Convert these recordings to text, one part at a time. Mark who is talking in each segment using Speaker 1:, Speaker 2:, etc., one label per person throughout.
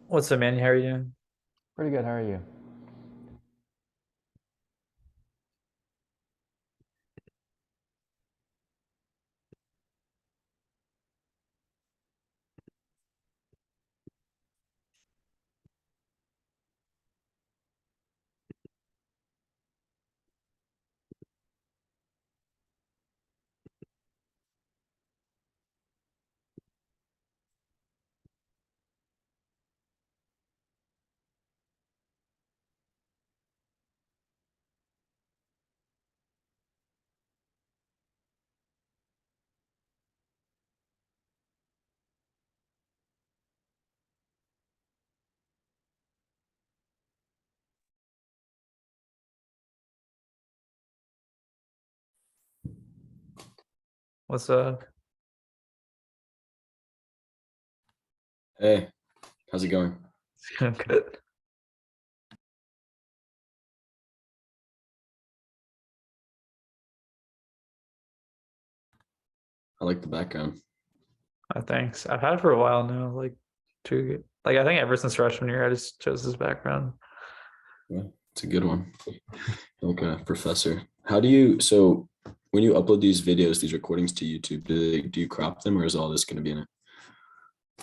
Speaker 1: What's up, man? How are you doing?
Speaker 2: Pretty good. How are you?
Speaker 1: What's up?
Speaker 3: Hey, how's it going?
Speaker 1: I'm good.
Speaker 3: I like the background.
Speaker 1: Thanks. I've had it for a while now. I think ever since freshman year, I just chose this background.
Speaker 3: Yeah, it's a good one. Like a professor. How do you, so when you upload these videos, these recordings to YouTube, do you crop them or is all this going to be in it?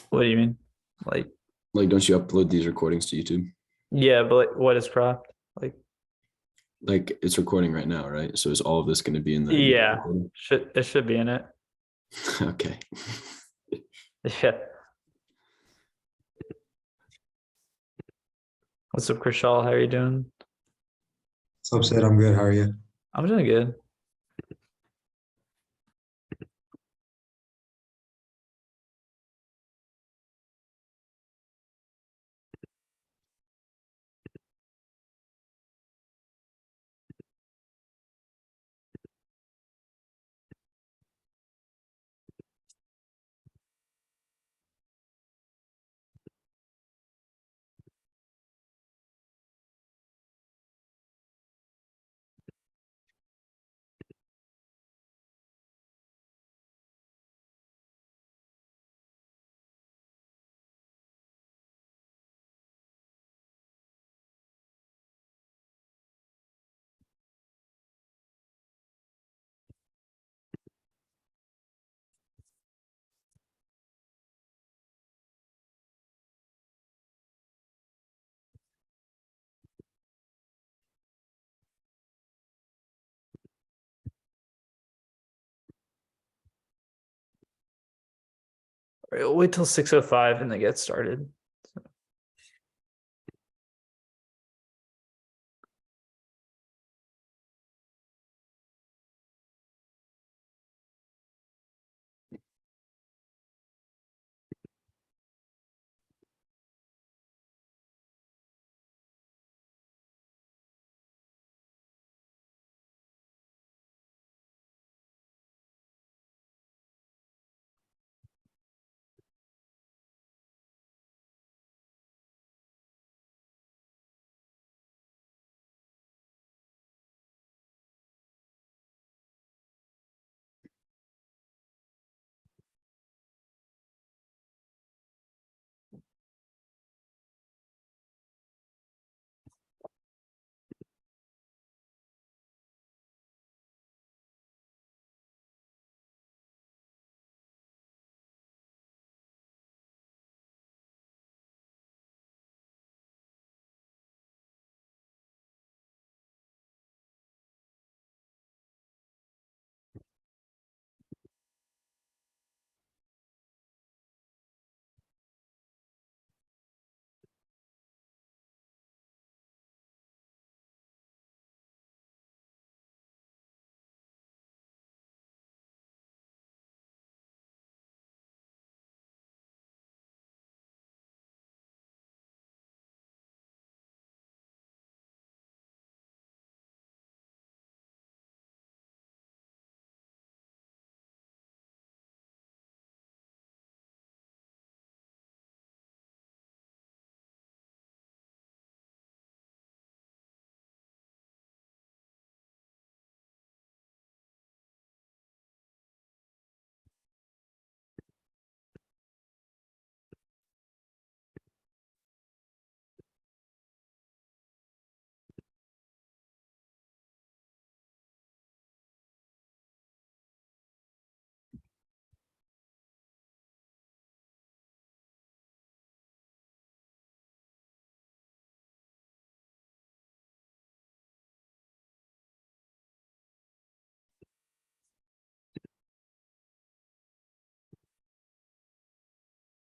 Speaker 1: What do you mean? Like,
Speaker 3: Like, don't you upload these recordings to YouTube?
Speaker 1: yeah, but like, what is cropped? Like,
Speaker 3: Like it's recording right now, right? So is all of this going to be in the YouTube
Speaker 1: yeah,
Speaker 3: recording?
Speaker 1: should be in it.
Speaker 3: Okay.
Speaker 1: Yeah. What's up, Krishal? How are you doing?
Speaker 4: What's up, Sid? I'm good. How are you?
Speaker 1: I'm doing good. All right, wait till 6:05 and then get started.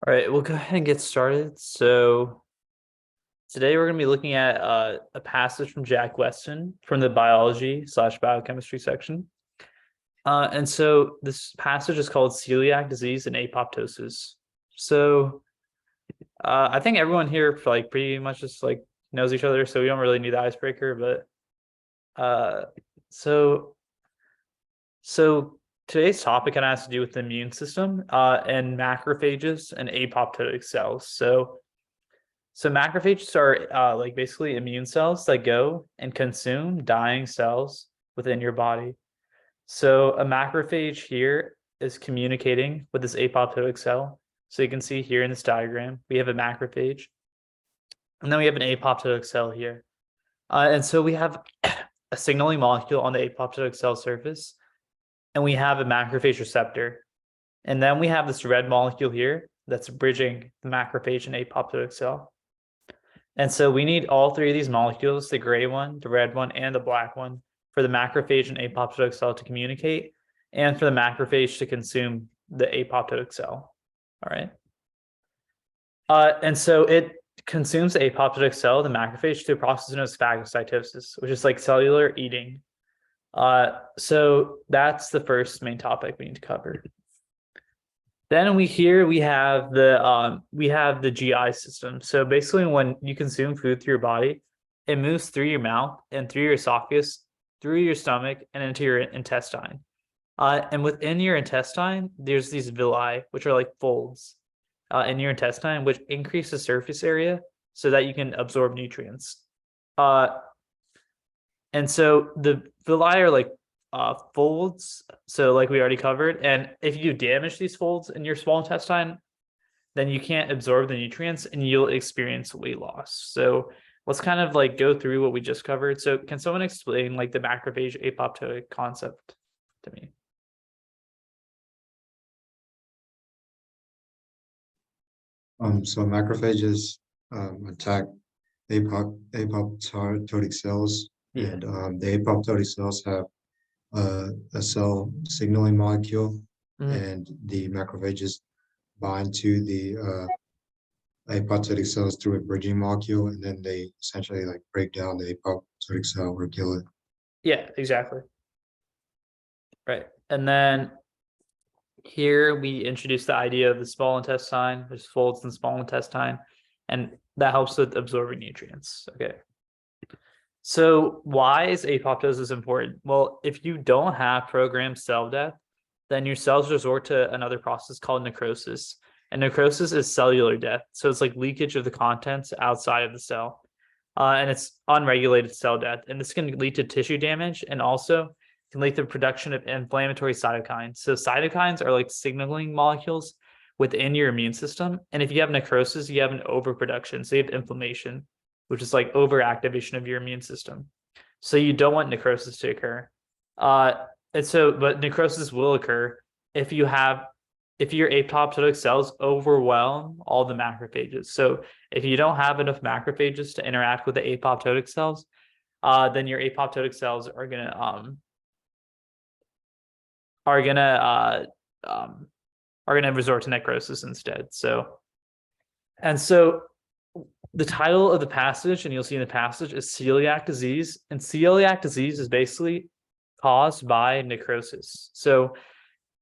Speaker 1: All right, we'll go ahead and get started. So today we're going to be looking at a passage from Jack Westin from the biology/biochemistry section. And so this passage is called Celiac Disease and Apoptosis. So I think everyone here pretty much just knows each other, so we don't really need the icebreaker. But so today's topic kind of has to do with the immune system and macrophages and apoptotic cells. So macrophages are basically immune cells that go and consume dying cells within your body. So a macrophage here is communicating with this apoptotic cell. So you can see here in this diagram, we have a macrophage, and then we have an apoptotic cell here. And so we have a signaling molecule on the apoptotic cell surface, and we have a macrophage receptor. And then we have this red molecule here that's bridging the macrophage and apoptotic cell. And so we need all three of these molecules, the gray one, the red one, and the black one, for the macrophage and apoptotic cell to communicate, and for the macrophage to consume the apoptotic cell. All right. And so it consumes the apoptotic cell, the macrophage, through a process known as phagocytosis, which is like cellular eating. So that's the first main topic we need to cover. Then we have the GI system. So basically, when you consume food through your body, it moves through your mouth and through your esophagus, through your stomach, and into your intestine. And within your intestine, there's these villi, which are like folds in your intestine, which increase the surface area so that you can absorb nutrients. And so the villi are like folds, so like we already covered, and if you damage these folds in your small intestine, then you can't absorb the nutrients and you'll experience weight loss. So let's kind of go through what we just covered. So can someone explain the macrophage apoptotic concept to me?
Speaker 4: So macrophages attack apoptotic cells,
Speaker 1: Yeah.
Speaker 4: and the apoptotic cells have a cell signaling molecule, and the macrophages bind to the apoptotic cells through a bridging molecule, and then they essentially break down the apoptotic cell or kill it.
Speaker 1: Yeah, exactly. Right. And then here we introduce the idea of the small intestine. There's folds in the small intestine, and that helps with absorbing nutrients. Okay. So why is apoptosis important? Well, if you don't have programmed cell death, then your cells resort to another process called necrosis. And necrosis is cellular death. So it's like leakage of the contents outside of the cell. And it's unregulated cell death. And this can lead to tissue damage and also can lead to the production of inflammatory cytokines. So cytokines are like signaling molecules within your immune system. And if you have necrosis, you have an overproduction. So you have inflammation, which is like overactivation of your immune system. So you don't want necrosis to occur. But necrosis will occur if your apoptotic cells overwhelm all the macrophages. So if you don't have enough macrophages to interact with the apoptotic cells, then your apoptotic cells are gonna resort to necrosis instead. So the title of the passage, and you'll see in the passage, is celiac disease. And celiac disease is basically caused by necrosis. So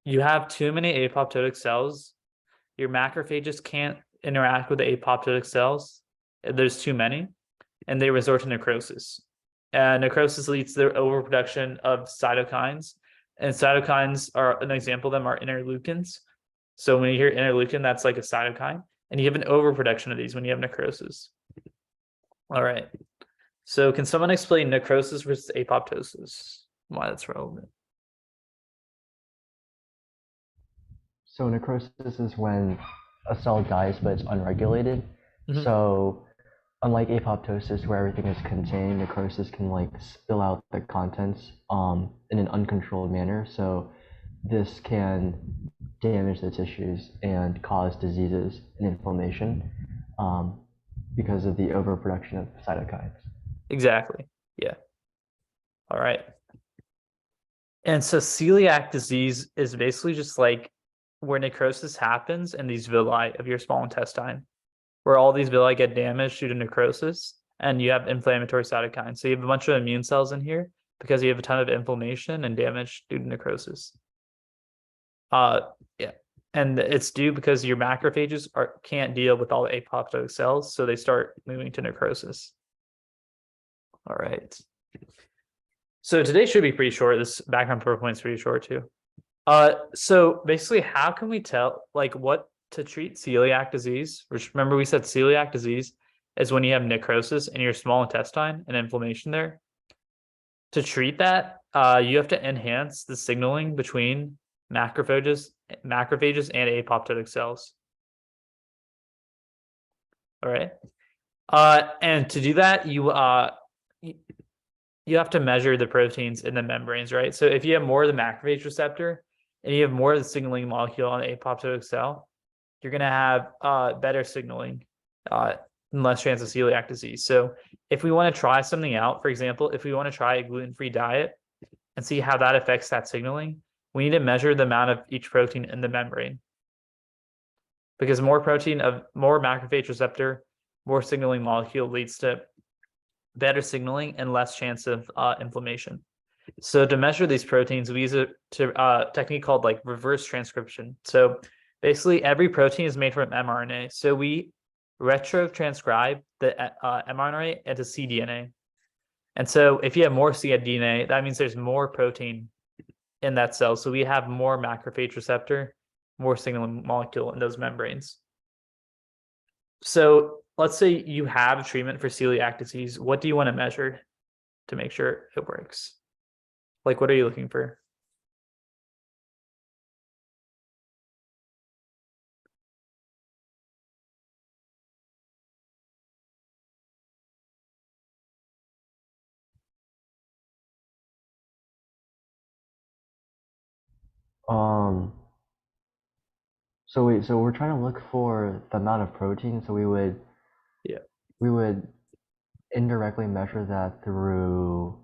Speaker 1: you have too many apoptotic cells. Your macrophages can't interact with the apoptotic cells. There's too many, and they resort to necrosis. Necrosis leads to the overproduction of cytokines. And cytokines are an example of them are interleukins. So when you hear interleukin, that's like a cytokine. And you have an overproduction of these when you have necrosis. All right. So can someone explain necrosis versus apoptosis? Why that's relevant?
Speaker 2: So necrosis is when a cell dies, but it's unregulated.
Speaker 1: Mhm.
Speaker 2: So unlike apoptosis, where everything is contained, necrosis can spill out the contents in an uncontrolled manner. So this can damage the tissues and cause diseases and inflammation because of the overproduction of cytokines.
Speaker 1: Exactly. Yeah. All right. And so celiac disease is basically just like where necrosis happens in these villi of your small intestine, where all these villi get damaged due to necrosis, and you have inflammatory cytokines. So you have a bunch of immune cells in here because you have a ton of inflammation and damage due to necrosis. Yeah, and it's due because your macrophages can't deal with all the apoptotic cells, so they start moving to necrosis. All right. So today should be pretty short. This background PowerPoint is pretty short too. So basically, how can we tell like what to treat celiac disease? Which remember we said celiac disease is when you have necrosis in your small intestine and inflammation there. To treat that, you have to enhance the signaling between macrophages and apoptotic cells. All right. And to do that, you have to measure the proteins in the membranes, right? So if you have more of the macrophage receptor and you have more of the signaling molecule on the apoptotic cell, you're going to have better signaling and less chance of celiac disease. So if we want to try something out, for example, if we want to try a gluten-free diet and see how that affects that signaling, we need to measure the amount of each protein in the membrane. Because more protein of more macrophage receptor, more signaling molecule leads to better signaling and less chance of inflammation. So to measure these proteins, we use a technique called like reverse transcription. So basically every protein is made from mRNA. So we retrotranscribe the mRNA into cDNA. And so if you have more cDNA, that means there's more protein in that cell. So we have more macrophage receptor, more signaling molecule in those membranes. So let's say you have a treatment for celiac disease. What do you want to measure to make sure it works? Like, what are you looking for?
Speaker 2: So we're trying to look for the amount of protein. So we would indirectly measure that through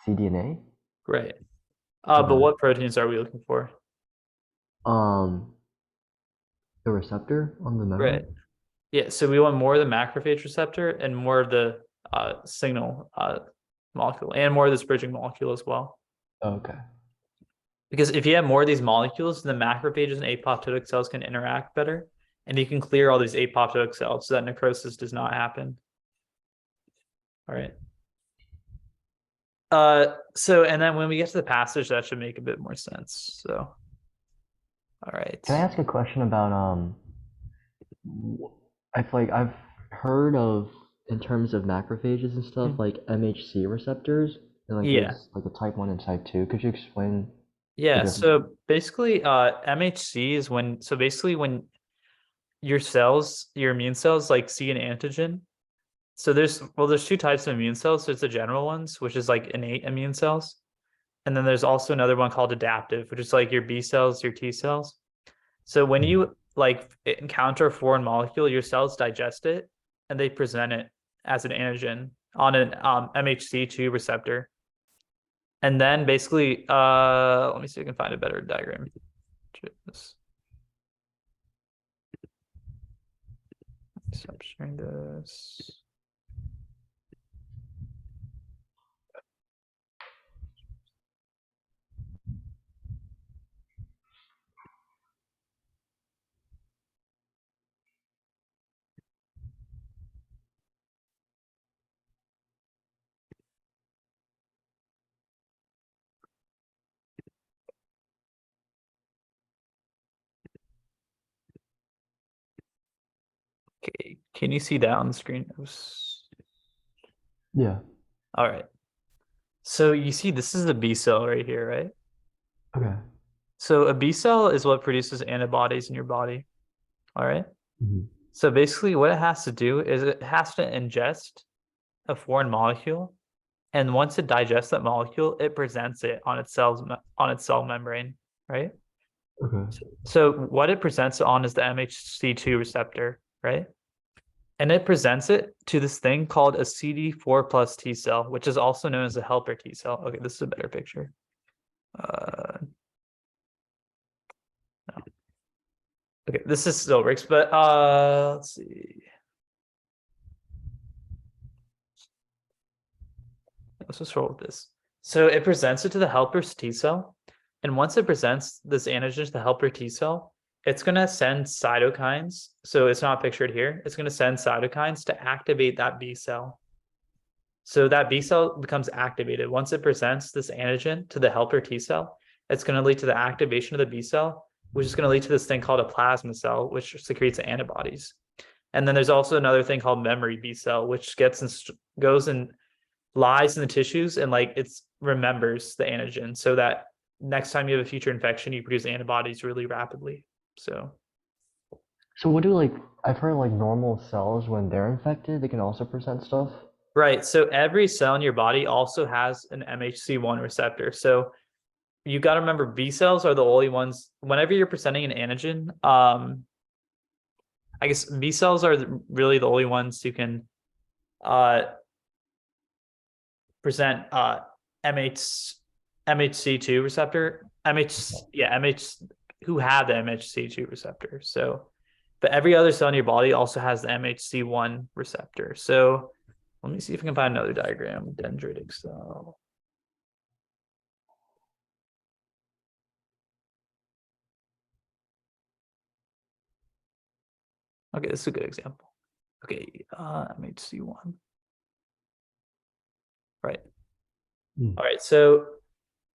Speaker 2: cDNA.
Speaker 1: Right. But what proteins are we looking for?
Speaker 2: The receptor on the membrane.
Speaker 1: Right. Yeah. So we want more of the macrophage receptor and more of the signal molecule and more of this bridging molecule as well.
Speaker 2: Okay.
Speaker 1: Because if you have more of these molecules, the macrophages and apoptotic cells can interact better, and you can clear all these apoptotic cells so that necrosis does not happen. All right. So, and then when we get to the passage, that should make a bit more sense. So, all right.
Speaker 2: Can I ask a question about I feel like I've heard of in terms of macrophages and stuff like MHC receptors and like there's like a type 1 and type 2. Could you explain?
Speaker 1: Yeah, so basically MHC is when your cells, your immune cells like see an antigen. So there's two types of immune cells. There's the general ones, which is like innate immune cells. And then there's also another one called adaptive, which is like your B cells, your T cells. So when you like encounter a foreign molecule, your cells digest it and they present it as an antigen on an MHC2 receptor. And then basically, let me see if I can find a better diagram. Stop sharing this. Okay, can you see that on the screen?
Speaker 2: Yeah.
Speaker 1: All right. So you see this is a B cell right here, right?
Speaker 2: Okay.
Speaker 1: So a B cell is what produces antibodies in your body. All right.
Speaker 2: Mhm.
Speaker 1: So basically what it has to do is it has to ingest a foreign molecule. And once it digests that molecule, it presents it on its cell membrane, right?
Speaker 2: Okay.
Speaker 1: So what it presents it on is the MHC2 receptor, right? And it presents it to this thing called a CD4 plus T cell, which is also known as a helper T cell. Okay, this is a better picture. No. Okay, this is still works, but let's see. Let's just roll with this. So it presents it to the helper T cell, and once it presents this antigen to the helper T cell, it's going to send cytokines. So it's not pictured here. It's going to send cytokines to activate that B cell. So that B cell becomes activated. Once it presents this antigen to the helper T cell, it's going to lead to the activation of the B cell, which is going to lead to this thing called a plasma cell, which secretes antibodies. And then there's also another thing called memory B cell, which goes and lies in the tissues and like it's remembers the antigen so that next time you have a future infection, you produce antibodies really rapidly. So
Speaker 2: what do like I've heard like normal cells when they're infected, they can also present stuff.
Speaker 1: right. So every cell in your body also has an MHC1 receptor. So you got to remember B cells are the only ones whenever you're presenting an antigen. I guess B cells are really the only ones who can present MHC2 receptor, who have the MHC2 receptor. So, but every other cell in your body also has the MHC1 receptor. So let me see if I can find another diagram. Dendritic cell. Okay, this is a good example. Okay, MHC1. Right. All right, so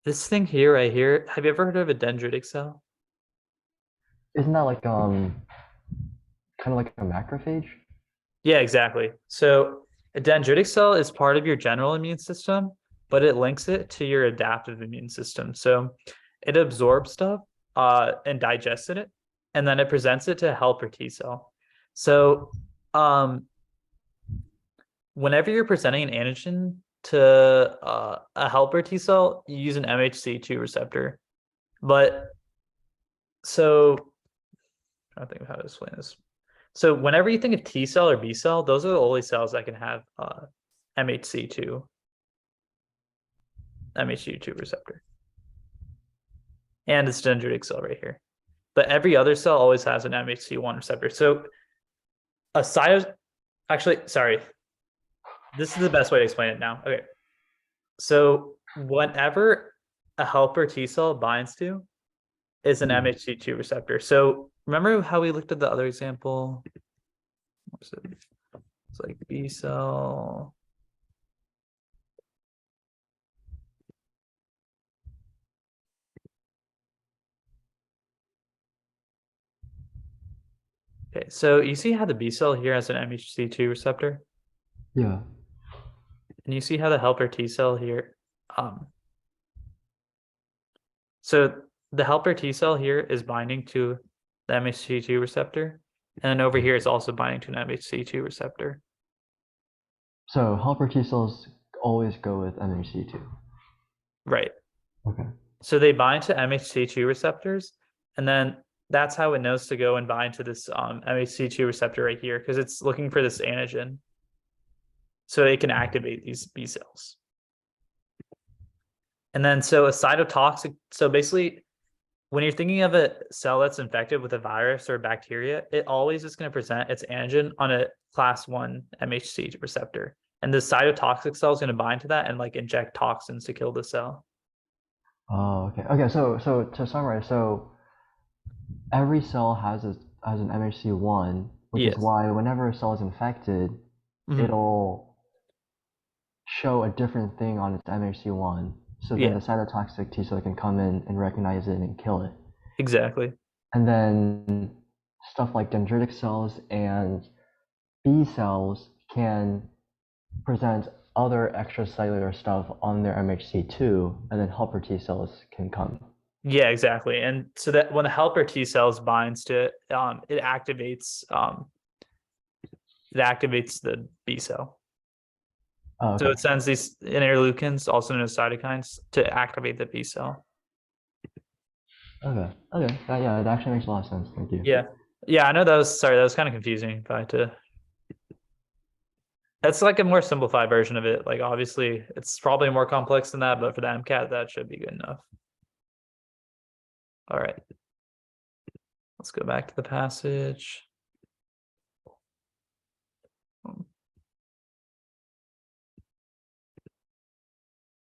Speaker 1: this thing here, right here, have you ever heard of a dendritic cell?
Speaker 2: Isn't that like kind of like a macrophage?
Speaker 1: Yeah, exactly. So a dendritic cell is part of your general immune system, but it links it to your adaptive immune system. So it absorbs stuff and digests it, and then it presents it to a helper T cell. So whenever you're presenting an antigen to a helper T cell, you use an MHC2 receptor. But so I don't think of how to explain this. So whenever you think of T cell or B cell, those are the only cells that can have MHC2 receptor. And it's dendritic cell right here. But every other cell always has an MHC1 receptor. So actually, sorry. This is the best way to explain it now. Okay. So whenever a helper T cell binds to is an MHC2 receptor. So remember how we looked at the other example? It's like B cell. Okay, so you see how the B cell here has an MHC2 receptor?
Speaker 2: Yeah.
Speaker 1: And you see how the helper T cell here, so the helper T cell here is binding to the MHC2 receptor, and then over here it's also binding to an MHC2 receptor.
Speaker 2: So helper T cells always go with MHC2.
Speaker 1: Right.
Speaker 2: Okay.
Speaker 1: So they bind to MHC2 receptors, and then that's how it knows to go and bind to this MHC2 receptor right here, because it's looking for this antigen. So it can activate these B cells. And then so a cytotoxic, so basically when you're thinking of a cell that's infected with a virus or a bacteria, it always is going to present its antigen on a class 1 MHC receptor. And the cytotoxic cell is going to bind to that and like inject toxins to kill the cell.
Speaker 2: Oh, okay. Okay, so to summarize, so every cell has an MHC1, which
Speaker 1: Yes.
Speaker 2: is why whenever a cell is infected, it'll show a different thing on its MHC1. So then the cytotoxic T cell can come in and recognize it and kill it.
Speaker 1: Exactly.
Speaker 2: And then stuff like dendritic cells and B cells can present other extracellular stuff on their MHC2, and then helper T cells can come.
Speaker 1: Yeah, exactly. And so that when the helper T cells binds to it, it activates the B cell.
Speaker 2: Oh, okay.
Speaker 1: So it sends these interleukins, also known as cytokines, to activate the B cell.
Speaker 2: Okay. Yeah, it actually makes a lot of sense. Thank you.
Speaker 1: Yeah, I know that was kind of confusing, but that's like a more simplified version of it. Like obviously it's probably more complex than that, but for the MCAT, that should be good enough. All right. Let's go back to the passage.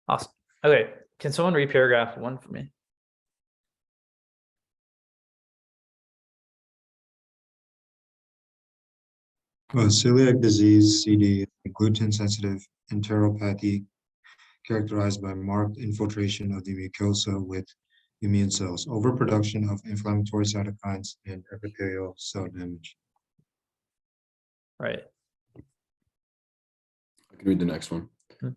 Speaker 1: Awesome. Okay, can someone read paragraph 1 for me?
Speaker 4: Celiac disease, CD, is a gluten-sensitive enteropathy characterized by marked infiltration of the mucosa with immune cells, overproduction of inflammatory cytokines, and epithelial cell damage.
Speaker 1: Right.
Speaker 3: I can read the next one.
Speaker 1: Hmm.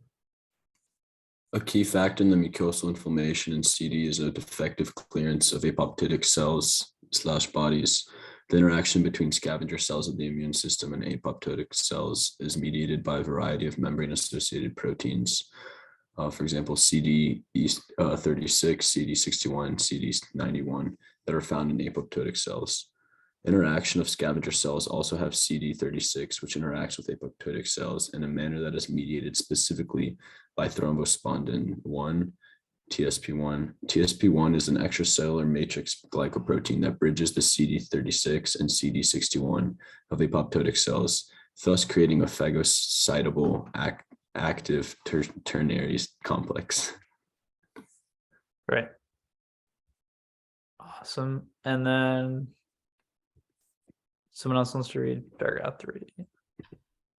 Speaker 3: A key factor in the mucosal inflammation in CD is a defective clearance of apoptotic cells / bodies. The interaction between scavenger cells of the immune system and apoptotic cells is mediated by a variety of membrane-associated proteins. For example, CD36, CD61, CD91 that are found in apoptotic cells. Interaction of scavenger cells also have CD36, which interacts with apoptotic cells in a manner that is mediated specifically by thrombospondin 1, TSP1. TSP1 is an extracellular matrix glycoprotein that bridges the CD36 and CD61 of apoptotic cells, thus creating a phagocytable active ternary complex.
Speaker 1: Right. Awesome. And then someone else wants to read paragraph 3.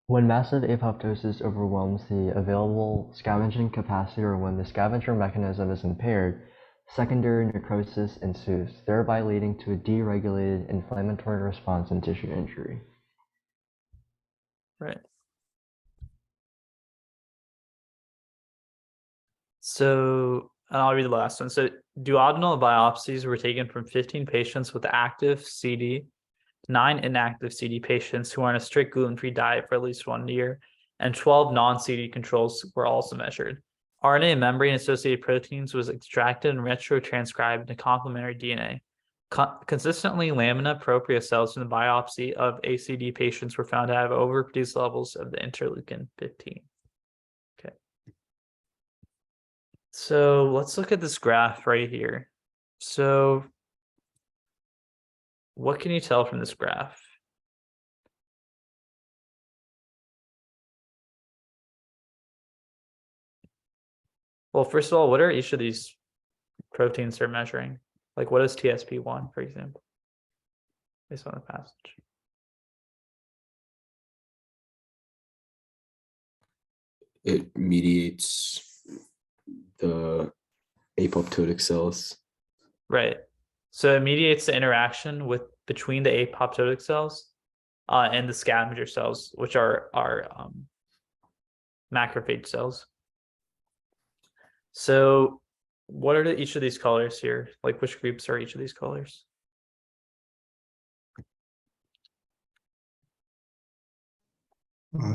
Speaker 2: When massive apoptosis overwhelms the available scavenging capacity or when the scavenger mechanism is impaired, secondary necrosis ensues, thereby leading to a deregulated inflammatory response and tissue injury.
Speaker 1: Right. So, and I'll read the last one. So, duodenal biopsies were taken from 15 patients with active CD, 9 inactive CD patients who are on a strict gluten-free diet for at least 1 year, and 12 non-CD controls were also measured. RNA membrane-associated proteins was extracted and retrotranscribed into complementary DNA. Consistently, lamina propria cells from the biopsy of ACD patients were found to have overproduced levels of the interleukin 15. Okay. So let's look at this graph right here. So what can you tell from this graph? Well, first of all, what are each of these proteins they're measuring? Like what is TSP1, for example, based on the passage?
Speaker 3: It mediates the apoptotic cells.
Speaker 1: Right. So it mediates the interaction between the apoptotic cells and the scavenger cells, which are macrophage cells. So what are each of these colors here? Like which groups are each of these colors?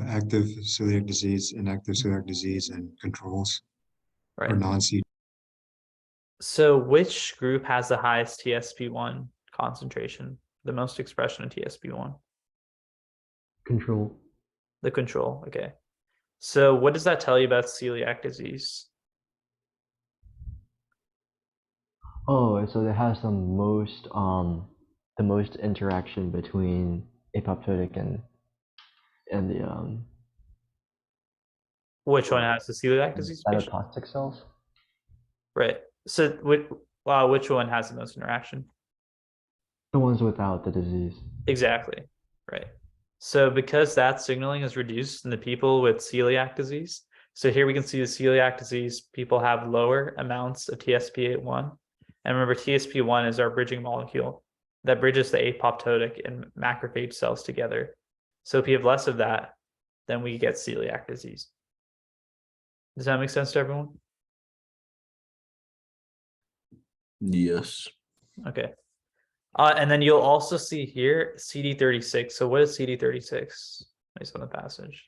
Speaker 4: Active celiac disease, inactive celiac disease, and controls
Speaker 1: Right.
Speaker 4: or non-CD.
Speaker 1: So which group has the highest TSP1 concentration, the most expression of TSP1?
Speaker 2: Control.
Speaker 1: The control, okay. So what does that tell you about celiac disease?
Speaker 2: Oh, so it has the most interaction between apoptotic and the
Speaker 1: Which one has the celiac disease patient?
Speaker 2: cytotoxic cells.
Speaker 1: Right. So which one has the most interaction?
Speaker 2: The ones without the disease.
Speaker 1: Exactly. Right. So because that signaling is reduced in the people with celiac disease, so here we can see the celiac disease people have lower amounts of TSP1. And remember, TSP1 is our bridging molecule that bridges the apoptotic and macrophage cells together. So if you have less of that, then we get celiac disease. Does that make sense to everyone?
Speaker 3: Yes.
Speaker 1: Okay. And then you'll also see here CD36. So what is CD36 based on the passage?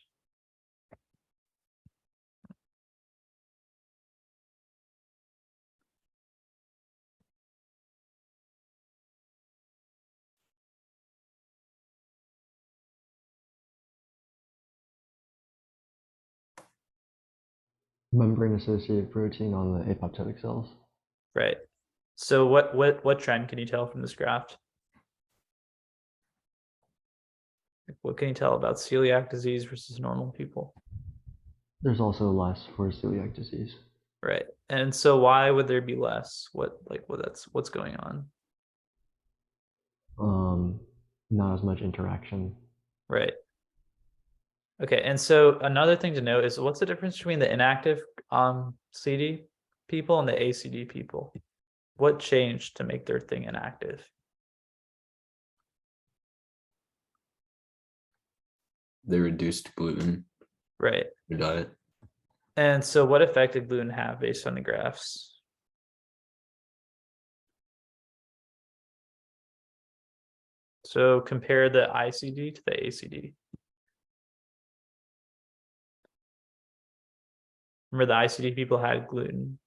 Speaker 2: Membrane-associated protein on the apoptotic cells.
Speaker 1: Right. So what trend can you tell from this graph? What can you tell about celiac disease versus normal people?
Speaker 2: There's also less for celiac disease.
Speaker 1: Right. And so why would there be less? What's going on?
Speaker 2: Not as much interaction.
Speaker 1: Right. Okay. And so another thing to note is what's the difference between the inactive CD people and the ACD people? What changed to make their thing inactive?
Speaker 3: They reduced gluten
Speaker 1: Right.
Speaker 3: in their diet.
Speaker 1: And so what effect did gluten have based on the graphs? So compare the ICD to the ACD. Remember the ICD people had gluten.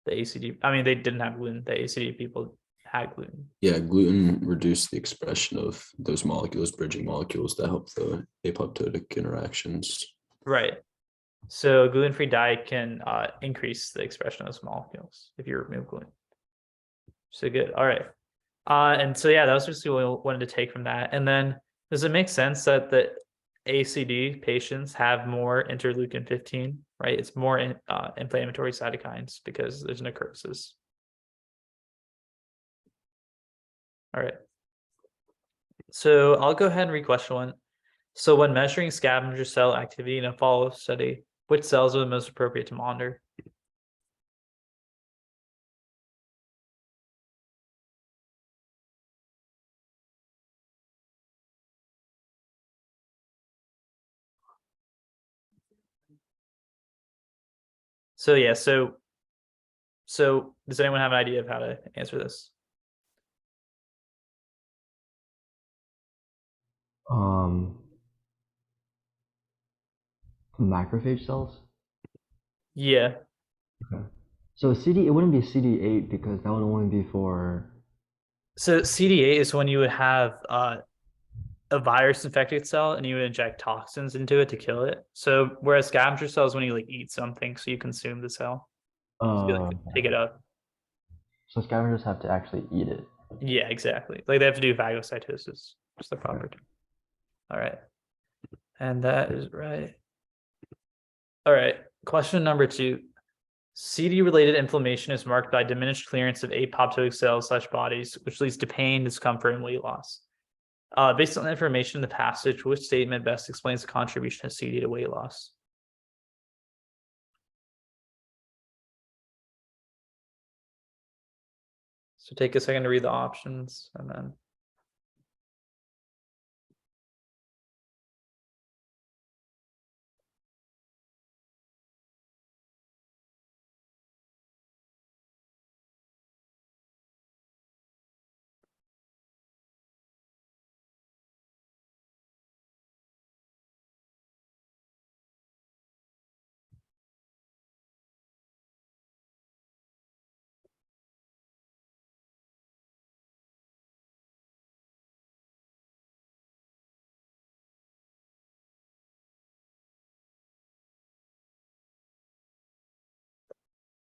Speaker 1: The ACD, I mean, they didn't have gluten. The ACD people had gluten.
Speaker 3: Yeah, gluten reduced the expression of those molecules, bridging molecules that help the apoptotic interactions.
Speaker 1: Right. So a gluten-free diet can increase the expression of those molecules if you remove gluten. So good. All right. And so yeah, that was just what we wanted to take from that. And then does it make sense that the ACD patients have more interleukin 15, right? It's more inflammatory cytokines because there's necrosis. All right. So I'll go ahead and read question one. So when measuring scavenger cell activity in a follow-up study, which cells are the most appropriate to monitor? So yeah, so does anyone have an idea of how to answer this?
Speaker 2: Macrophage cells.
Speaker 1: Yeah.
Speaker 2: Okay. So CD, it wouldn't be CD8 because that would only be for.
Speaker 1: So CD8 is when you would have a virus infected cell and you would inject toxins into it to kill it. So whereas scavenger cells when you like eat something, so you consume the cell, so you, like, pick it up.
Speaker 2: So scavengers have to actually eat it.
Speaker 1: Yeah, exactly. Like they have to do phagocytosis. Just the proper term. All right. And that is right. All right. Question number 2. CD-related inflammation is marked by diminished clearance of apoptotic cells/bodies, which leads to pain, discomfort, and weight loss. Based on the information in the passage, which statement best explains the contribution of CD to weight loss? So take a second to read the options and then.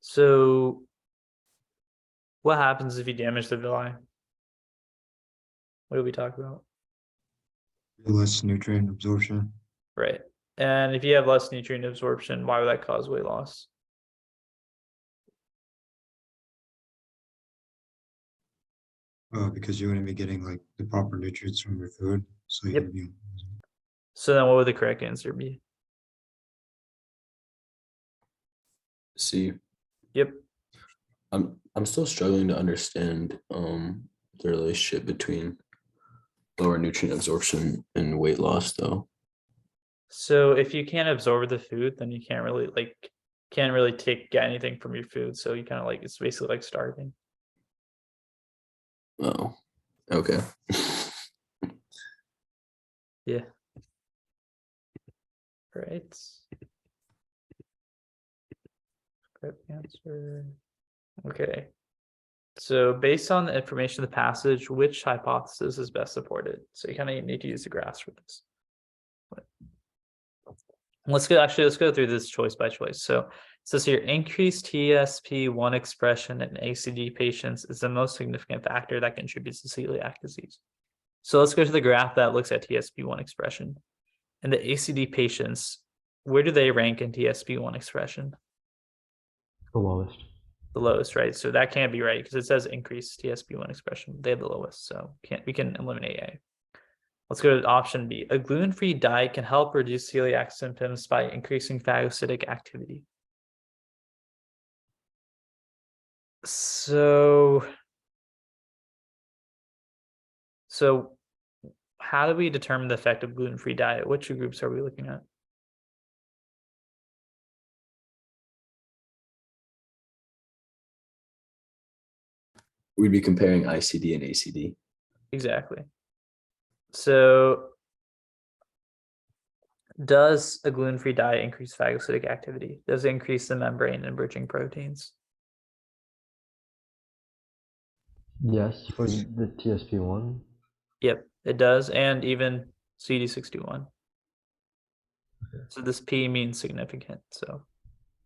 Speaker 1: So what happens if you damage the villi? What did we talk about?
Speaker 4: Less nutrient absorption.
Speaker 1: Right. And if you have less nutrient absorption, why would that cause weight loss?
Speaker 4: Because you wouldn't be getting like the proper nutrients from your food. So
Speaker 1: Yep.
Speaker 4: you'd be.
Speaker 1: So then what would the correct answer be?
Speaker 3: See,
Speaker 1: Yep.
Speaker 3: I'm still struggling to understand the relationship between lower nutrient absorption and weight loss though.
Speaker 1: So if you can't absorb the food, then you can't really get anything from your food. So you kind of like, it's basically like starving.
Speaker 3: Oh, okay.
Speaker 1: Yeah. Right. Correct answer. Okay. So based on the information in the passage, which hypothesis is best supported? So you kind of need to use the graphs for this. Let's go through this choice by choice. So it says here, increased TSP1 expression in ACD patients is the most significant factor that contributes to celiac disease. So let's go to the graph that looks at TSP1 expression. In the ACD patients, where do they rank in TSP1 expression?
Speaker 2: The lowest.
Speaker 1: The lowest, right? So that can't be right because it says increased TSP1 expression. They have the lowest, so we can eliminate A. Let's go to option B. A gluten-free diet can help reduce celiac symptoms by increasing phagocytic activity. So how do we determine the effect of gluten-free diet? Which two groups are we looking at?
Speaker 3: We'd be comparing ICD and ACD.
Speaker 1: Exactly. So does a gluten-free diet increase phagocytic activity? Does it increase the membrane and bridging proteins?
Speaker 2: Yes, for the TSP1.
Speaker 1: Yep, it does, and even CD61. So this P means significant. So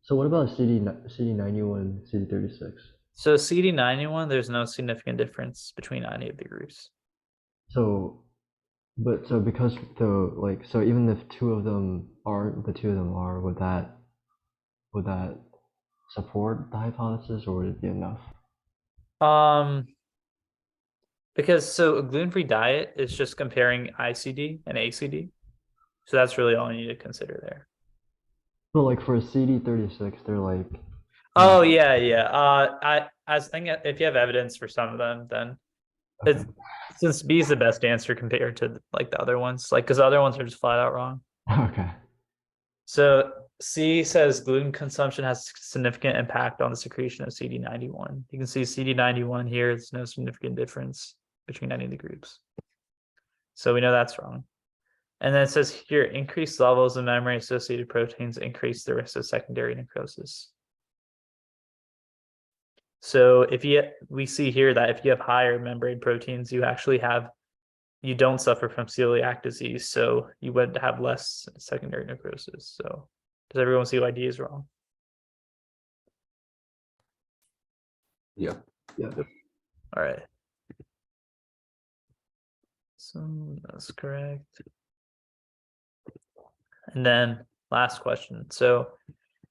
Speaker 2: what about CD91, CD36?
Speaker 1: So CD91, there's no significant difference between any of the groups.
Speaker 2: So because so even if two of them aren't, the two of them are, would that support the hypothesis, or would it be enough?
Speaker 1: Because so a gluten-free diet is just comparing ICD and ACD. So that's really all you need to consider there.
Speaker 2: But like for a CD36, they're like.
Speaker 1: Oh yeah. I think if you have evidence for some of them, then
Speaker 2: Okay.
Speaker 1: since B is the best answer compared to like the other ones, like because the other ones are just flat out wrong.
Speaker 2: Okay.
Speaker 1: So C says gluten consumption has significant impact on the secretion of CD91. You can see CD91 here. There's no significant difference between any of the groups. So we know that's wrong. And then it says here, increased levels of memory-associated proteins increase the risk of secondary necrosis. So we see here that if you have higher membrane proteins, you don't suffer from celiac disease, so you would have less secondary necrosis. So does everyone see why D is wrong?
Speaker 3: Yeah.
Speaker 1: All right. So that's correct. And then last question. So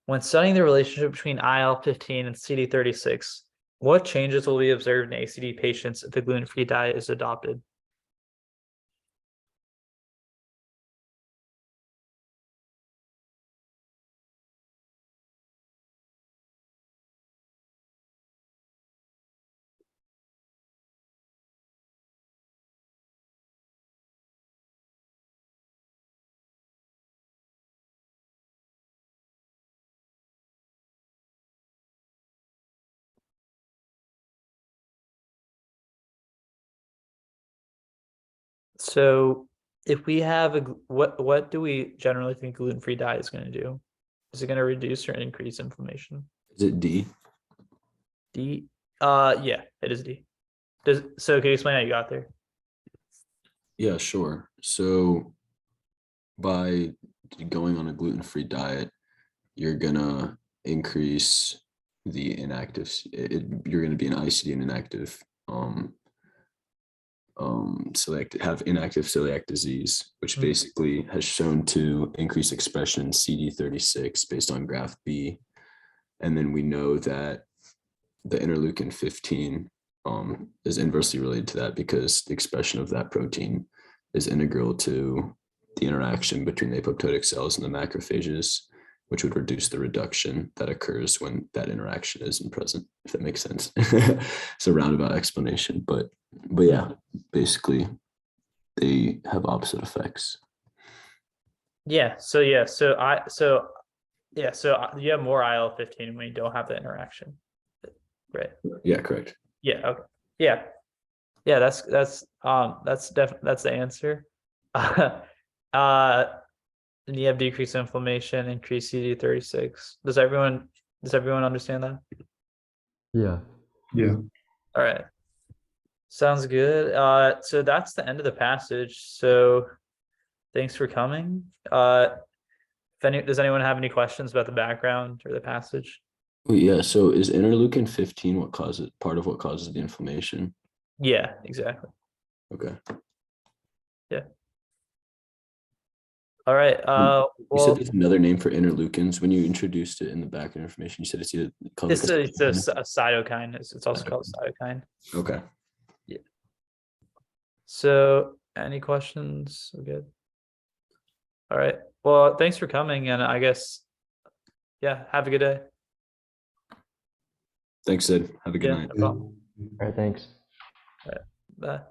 Speaker 1: when studying the relationship between IL-15 and CD36, what changes will be observed in ACD patients if the gluten-free diet is adopted? So if we have what do we generally think gluten-free diet is going to do? Is it going to reduce or increase inflammation?
Speaker 3: Is it D?
Speaker 1: D. Yeah, it is D. So can you explain how you got there?
Speaker 3: Yeah, sure. So by going on a gluten-free diet, you're gonna increase the inactive. You're gonna be an ICD and inactive. Have inactive celiac disease, which basically has shown to increase expression CD36 based on graph B. And then we know that the interleukin 15 is inversely related to that because the expression of that protein is integral to the interaction between the apoptotic cells and the macrophages, which would reduce the reduction that occurs when that interaction isn't present, if that makes sense. It's a roundabout explanation, but yeah, basically they have opposite effects.
Speaker 1: Yeah. So you have more IL-15 when you don't have the interaction. Right.
Speaker 3: Yeah, correct.
Speaker 1: Yeah. Okay. Yeah. Yeah. That's the answer. And you have decreased inflammation, increased CD36. Does everyone understand that?
Speaker 2: Yeah.
Speaker 1: All right. Sounds good. So that's the end of the passage. So thanks for coming. Does anyone have any questions about the background or the passage?
Speaker 3: Yeah, so is interleukin 15 part of what causes the inflammation?
Speaker 1: Yeah, exactly.
Speaker 3: Okay.
Speaker 1: All right.
Speaker 3: You
Speaker 1: Well,
Speaker 3: said there's another name for interleukins when you introduced it in the background information. You said it's either called
Speaker 1: it's a cytokine. It's also called cytokine.
Speaker 3: okay.
Speaker 1: So, any questions? We're good. All right. Well, thanks for coming, and I guess, yeah, have a good day.
Speaker 3: Thanks, Sid. Have a good
Speaker 1: Yeah,
Speaker 3: night.
Speaker 1: no problem.
Speaker 2: All right, thanks.
Speaker 1: Bye.